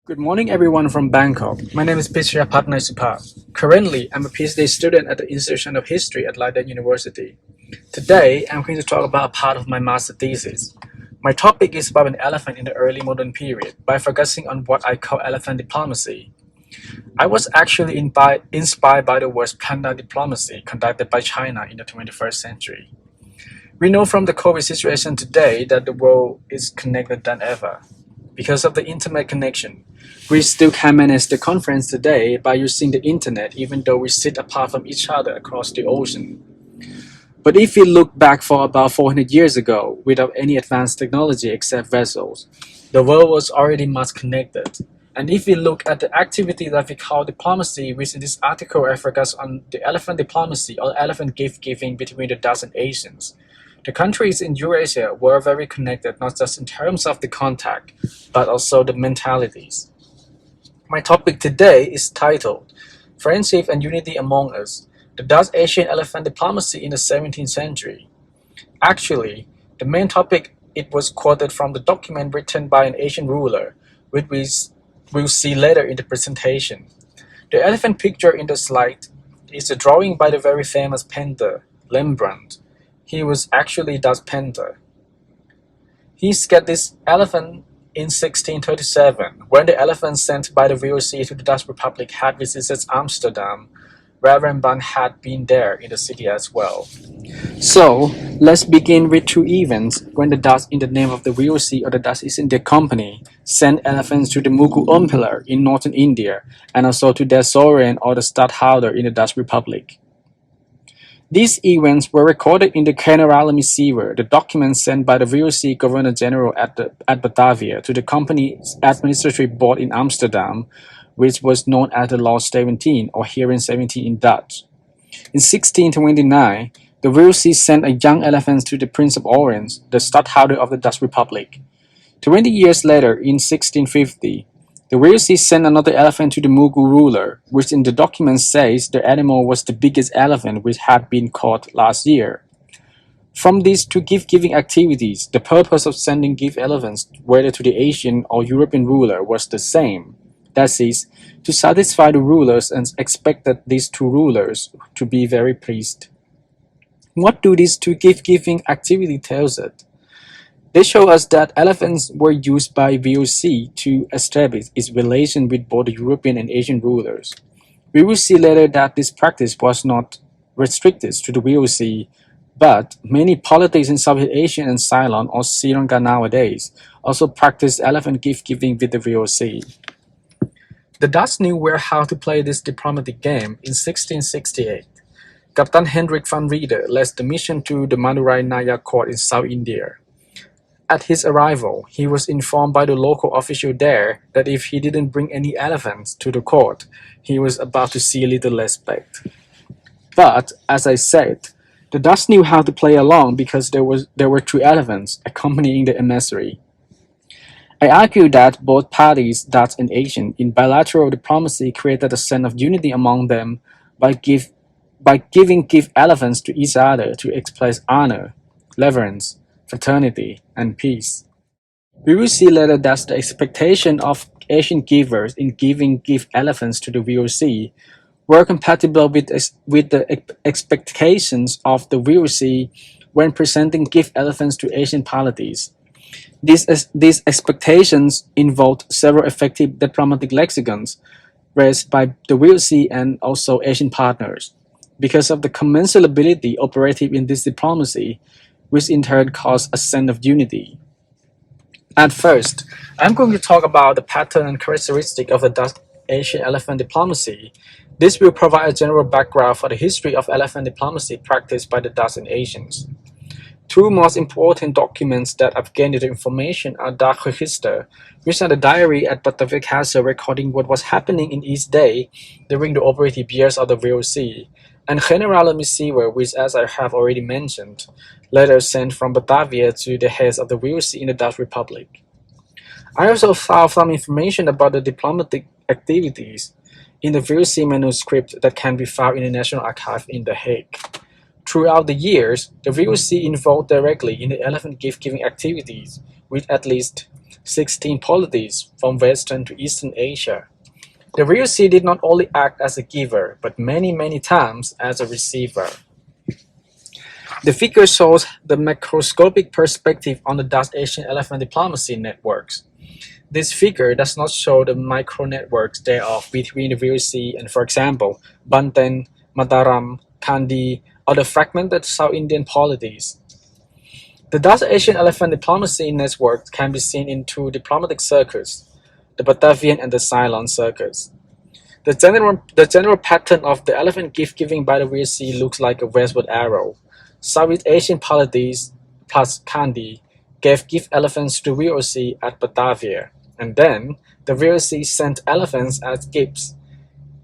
Good morning, everyone from Bangkok. My name is Pitya Patnai Supha. Currently, I'm a PhD student at the Institution of History at Leiden University. Today, I'm going to talk about a part of my master thesis. My topic is about an elephant in the early modern period by focusing on what I call elephant diplomacy. I was actually inspired by the worst panda diplomacy conducted by China in the 21st century. We know from the COVID situation today that the world is connected than ever. Because of the internet connection, we still can manage the conference today by using the internet even though we sit apart from each other across the ocean. But if we look back for about 400 years ago, without any advanced technology except vessels, the world was already much connected. And if we look at the activity that we call diplomacy, which in this article I focus on the elephant diplomacy or elephant gift-giving between the Dutch and Asians. The countries in Eurasia were very connected not just in terms of the contact, but also the mentalities. My topic today is titled Friendship and Unity Among Us, the Dutch-Asian Elephant Diplomacy in the 17th Century. Actually, the main topic it was quoted from the document written by an Asian ruler, which we'll see later in the presentation. The elephant picture in the slide is a drawing by the very famous painter, Rembrandt. He was actually Dutch painter. He sketched this elephant in 1637, when the elephant sent by the VOC to the Dutch Republic had visited Amsterdam, where Rembrandt had been there in the city as well. So, let's begin with two events when the Dutch, in the name of the VOC or the Dutch East India Company, sent elephants to the Mughal Empire in northern India and also to their sovereign or the stadtholder in the Dutch Republic. These events were recorded in the Generale Missive, the document sent by the VOC Governor-General at Batavia to the company's administrative board in Amsterdam, which was known as the Law 17, or Hearing 17 in Dutch. In 1629, the VOC sent a young elephant to the Prince of Orange, the stadtholder of the Dutch Republic. 20 years later, in 1650, the VOC sent another elephant to the Mughal ruler, which in the document says the animal was the biggest elephant which had been caught last year. From these two gift-giving activities, the purpose of sending gift elephants, whether to the Asian or European ruler, was the same. That is, to satisfy the rulers and expected these two rulers to be very pleased. What do these two gift-giving activities tell us? They show us that elephants were used by VOC to establish its relation with both the European and Asian rulers. We will see later that this practice was not restricted to the VOC, but many polities in Southeast Asia and Ceylon or Sri Lanka nowadays also practice elephant gift-giving with the VOC. The Dutch knew well how to play this diplomatic game in 1668. Captain Hendrik van Rieder led the mission to the Madurai Naya court in South India. At his arrival, he was informed by the local official there that if he didn't bring any elephants to the court, he was about to see little respect. But, as I said, the Dutch knew how to play along because there were two elephants accompanying the emissary. I argue that both parties, Dutch and Asian, in bilateral diplomacy created a sense of unity among them by giving gift elephants to each other to express honor, reverence, fraternity, and peace. We will see later that the expectation of Asian givers in giving gift elephants to the VOC were compatible with the expectations of the VOC when presenting gift elephants to Asian polities. These expectations involved several effective diplomatic lexicons raised by the VOC and also Asian partners. Because of the commensurability operative in this diplomacy, which in turn caused a sense of unity. At first, I'm going to talk about the pattern and characteristic of the Dutch-Asian elephant diplomacy. This will provide a general background for the history of elephant diplomacy practiced by the Dutch and Asians. Two most important documents that I've gained the information are Dutch Register, which are the diary at Batavia Castle recording what was happening in each day during the operative years of the VOC, and Generale Missive, which, as I have already mentioned, letters sent from Batavia to the heads of the VOC in the Dutch Republic. I also found some information about the diplomatic activities in the VOC manuscript that can be found in the National Archive in The Hague. Throughout the years, the VOC involved directly in the elephant gift-giving activities, with at least 16 polities from Western to Eastern Asia. The real sea did not only act as a giver, but many times as a receiver. The figure shows the macroscopic perspective on the Dutch Asian elephant diplomacy networks. This figure does not show the micro-networks thereof between the real sea and, for example, Banten, Mataram, Kandy, or the fragmented South Indian polities. The Dutch Asian elephant diplomacy network can be seen in two diplomatic circles, the Batavian and the Ceylon circles. The general pattern of the elephant gift-giving by the real sea looks like a westward arrow. Southeast Asian polities plus Kandy gave gift elephants to the real sea at Batavia, and then the real sea sent elephants as gifts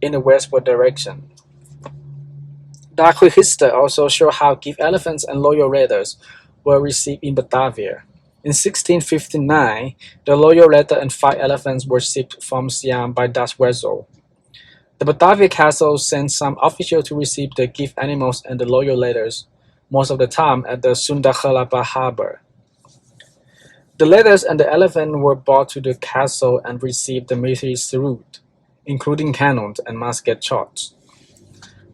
in the westward direction. Dark history also show how gift elephants and loyal raiders were received in Batavia. In 1659, the loyal raider and 5 elephants were shipped from Siam by Dutch vessel. The Batavia castle sent some officials to receive the gift animals and the loyal raiders, most of the time at the Sundakhalapa harbor. The raiders and the elephant were brought to the castle and received the military salute, including cannons and musket shots.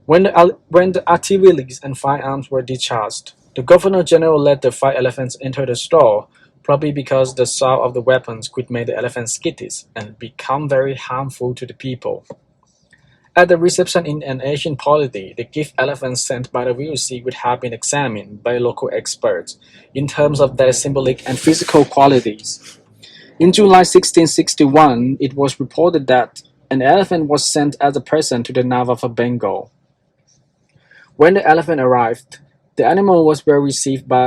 When the artillery and firearms were discharged, the governor-general let the 5 elephants enter the store, probably because the sound of the weapons could make the elephants skittish and become very harmful to the people. At the reception in an Asian polity, the gift elephants sent by the real sea would have been examined by local experts in terms of their symbolic and physical qualities. In July 1661, it was reported that an elephant was sent as a present to the Nawab of Bengal. When the elephant arrived, the animal was well received in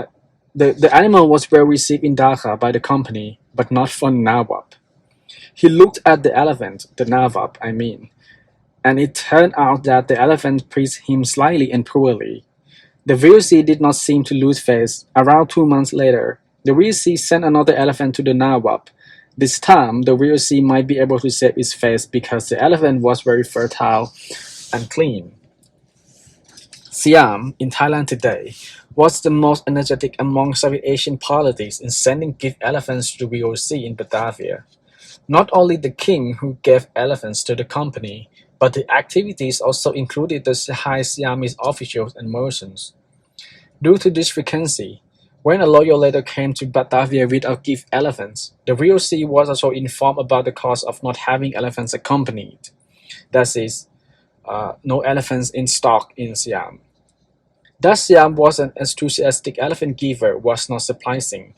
Dhaka by the company, but not from Nawab. He looked at the elephant, the Nawab, I mean, and it turned out that the elephant pleased him slightly and poorly. The real sea did not seem to lose face. Around 2 months later, the real sea sent another elephant to the Nawab. This time, the real sea might be able to save its face because the elephant was very fertile and clean. Siam, in Thailand today, was the most energetic among Southeast Asian polities in sending gift elephants to the real sea in Batavia. Not only the king who gave elephants to the company, but the activities also included the high Siamese officials and merchants. Due to this frequency, when a loyal letter came to Batavia without gift elephants, the real sea was also informed about the cost of not having elephants accompanied. That is, no elephants in stock in Siam. That Siam was an enthusiastic elephant giver was not surprising,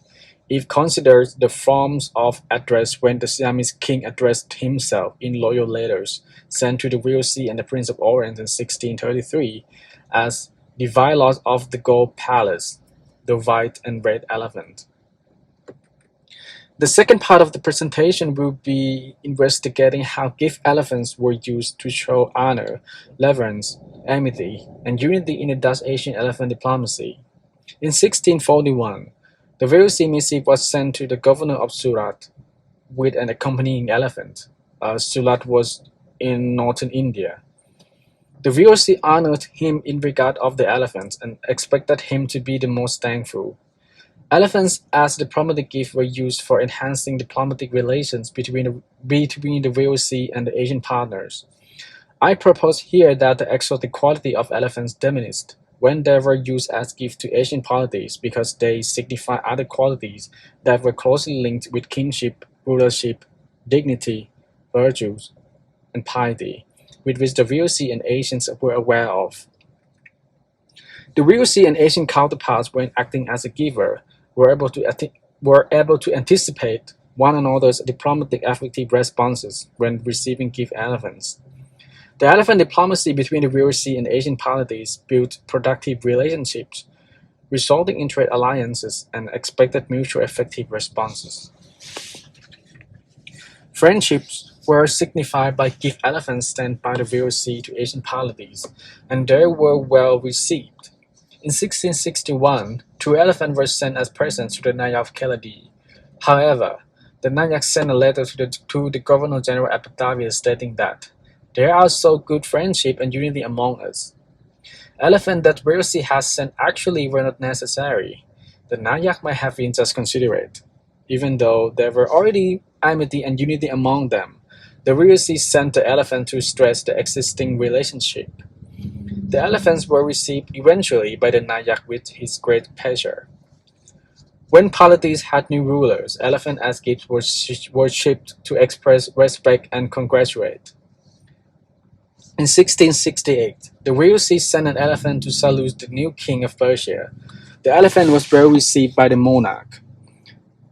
if considered the forms of address when the Siamese king addressed himself in loyal letters sent to the real sea and the Prince of Orange in 1633 as the Violet of the Gold Palace, the white and red elephant. The second part of the presentation will be investigating how gift elephants were used to show honor, reverence, amity, and unity in the Dutch Asian elephant diplomacy. In 1641, the real sea missive was sent to the governor of Surat with an accompanying elephant. Surat was in northern India. The real sea honored him in regard of the elephants and expected him to be the most thankful. Elephants as diplomatic gift were used for enhancing diplomatic relations between the real sea and the Asian partners. I propose here that the exotic quality of elephants diminished when they were used as gifts to Asian polities because they signify other qualities that were closely linked with kingship, rulership, dignity, virtues, and piety, with which the real sea and Asians were aware of. The real sea and Asian counterparts, when acting as a giver, were able to anticipate one another's diplomatic effective responses when receiving gift elephants. The elephant diplomacy between the real sea and Asian polities built productive relationships, resulting in trade alliances and expected mutual effective responses. Friendships were signified by gift elephants sent by the real sea to Asian polities, and they were well received. In 1661, 2 elephants were sent as presents to the Nayab of Kandy. However, the Nayab sent a letter to the Governor-General at Batavia stating that there are so good friendship and unity among us. Elephants that real sea has sent actually were not necessary. The Nayab might have been just considerate. even though there were already amity and unity among them. The Eurasia sent the elephant to stress the existing relationship. The elephants were received eventually by the Nayak with his great pleasure. When polities had new rulers, elephants as gifts were shipped to express respect and congratulate. In 1668, the Eurasia sent an elephant to salute the new king of Persia. The elephant was well received by the monarch.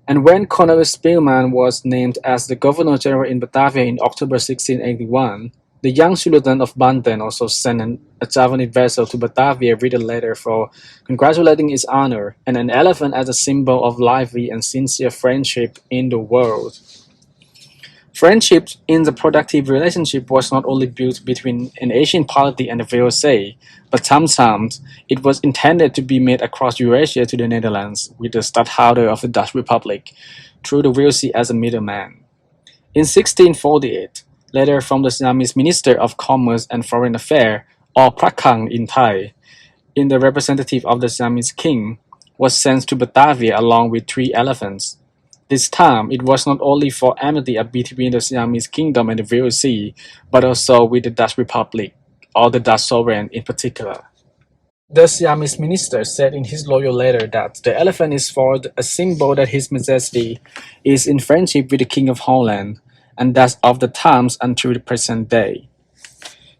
And when Cornelis Speelman was named as the Governor-General in Batavia in October 1681, the young Sultan of Banten also sent a Javanese vessel to Batavia with a letter for congratulating his honor and an elephant as a symbol of lively and sincere friendship in the world. Friendship in the productive relationship was not only built between an Asian polity and the VOC, but sometimes it was intended to be made across Eurasia to the Netherlands with the stadtholder of the Dutch Republic, through the VOC as a middleman. In 1648, letter from the Siamese Minister of Commerce and Foreign Affairs, or Prakang in Thai, in the representative of the Siamese king, was sent to Batavia along with 3 elephants. This time, it was not only for amity between the Siamese kingdom and the VOC, but also with the Dutch Republic, or the Dutch sovereign in particular. The Siamese minister said in his loyal letter that the elephant is for a symbol that His Majesty is in friendship with the King of Holland, and that of the times until the present day.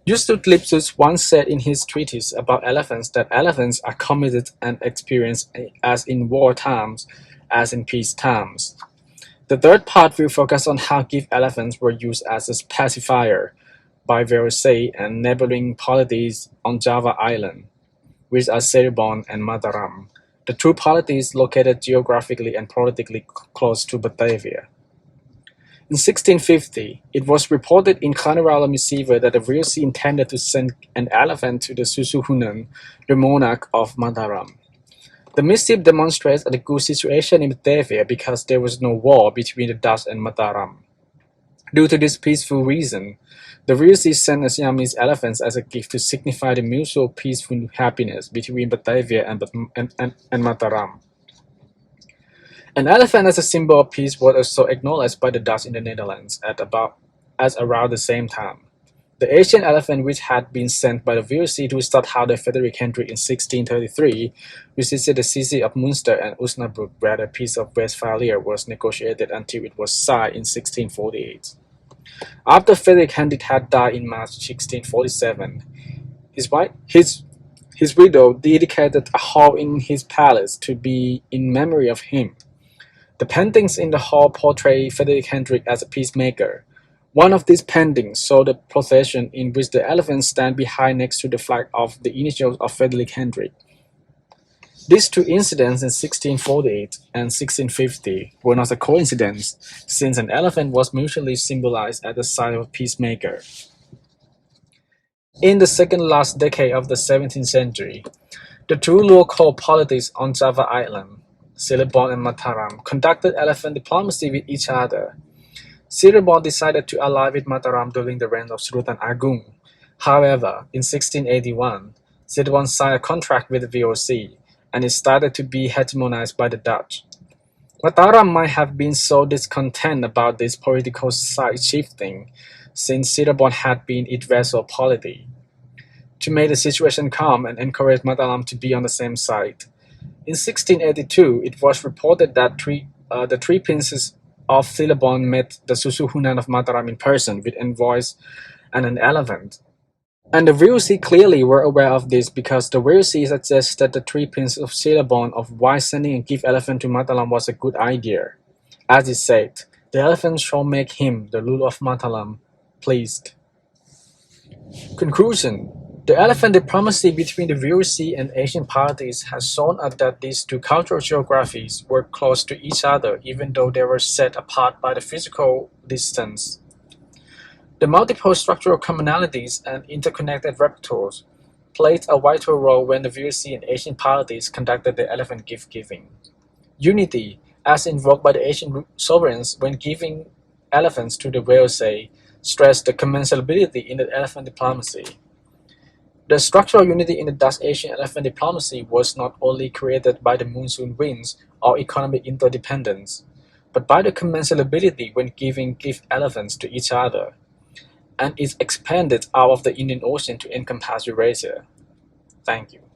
Justus Lipsius once said in his treatise about elephants that elephants are committed and experienced as in war times as in peace times. The third part will focus on how gift elephants were used as a pacifier by VOC and neighboring polities on Java Island, which are Cirebon and Mataram, the two polities located geographically and politically close to Batavia. In 1650, it was reported in Generale Missive that the VOC intended to send an elephant to the Susuhunan, the monarch of Mataram. The missive demonstrates a good situation in Batavia because there was no war between the Dutch and Mataram. Due to this peaceful reason, the VOC sent a Siamese elephants as a gift to signify the mutual peaceful happiness between Batavia and Mataram. An elephant as a symbol of peace was also acknowledged by the Dutch in the Netherlands at around the same time. The Asian elephant, which had been sent by the VOC to Stadtholder Frederick Hendrik in 1633, visited the city of Münster and Osnabrück, where the Peace of Westphalia was negotiated until it was signed in 1648. After Frederick Hendrik had died in March 1647, his widow dedicated a hall in his palace to be in memory of him. The paintings in the hall portray Frederick Hendrik as a peacemaker. One of these paintings shows the procession in which the elephants stand behind next to the flag of the initials of Frederick Hendrik. These two incidents in 1648 and 1650 were not a coincidence, since an elephant was mutually symbolized as the sign of a peacemaker. In the second last decade of the 17th century, the two local polities on Java Island, Cirebon and Mataram, conducted elephant diplomacy with each other. Cirebon decided to ally with Mataram during the reign of Sultan Agung. However, in 1681, Cirebon signed a contract with the VOC, and it started to be hegemonized by the Dutch. Mataram might have been so discontent about this political side shifting, since Cirebon had been its vassal polity. To make the situation calm and encourage Mataram to be on the same side, in 1682, it was reported that the three princes of Cirebon met the Susuhunan of Mataram in person with envoys and an elephant. And the VOC clearly were aware of this because the VOC suggests that the three princes of Cirebon of why sending a gift elephant to Mataram was a good idea. As it said, the elephant shall make him, the ruler of Mataram, pleased. Conclusion. The elephant diplomacy between the VOC and Asian parties has shown us that these two cultural geographies were close to each other even though they were set apart by the physical distance. The multiple structural commonalities and interconnected repertoires played a vital role when the VOC and Asian parties conducted the elephant gift-giving. Unity, as invoked by the Asian sovereigns when giving elephants to the VOC, stressed the commensability in the elephant diplomacy. The structural unity in the Dutch-Asian elephant diplomacy was not only created by the monsoon winds or economic interdependence, but by the commensalitability when giving gift elephants to each other, and it's expanded out of the Indian Ocean to encompass Eurasia. Thank you.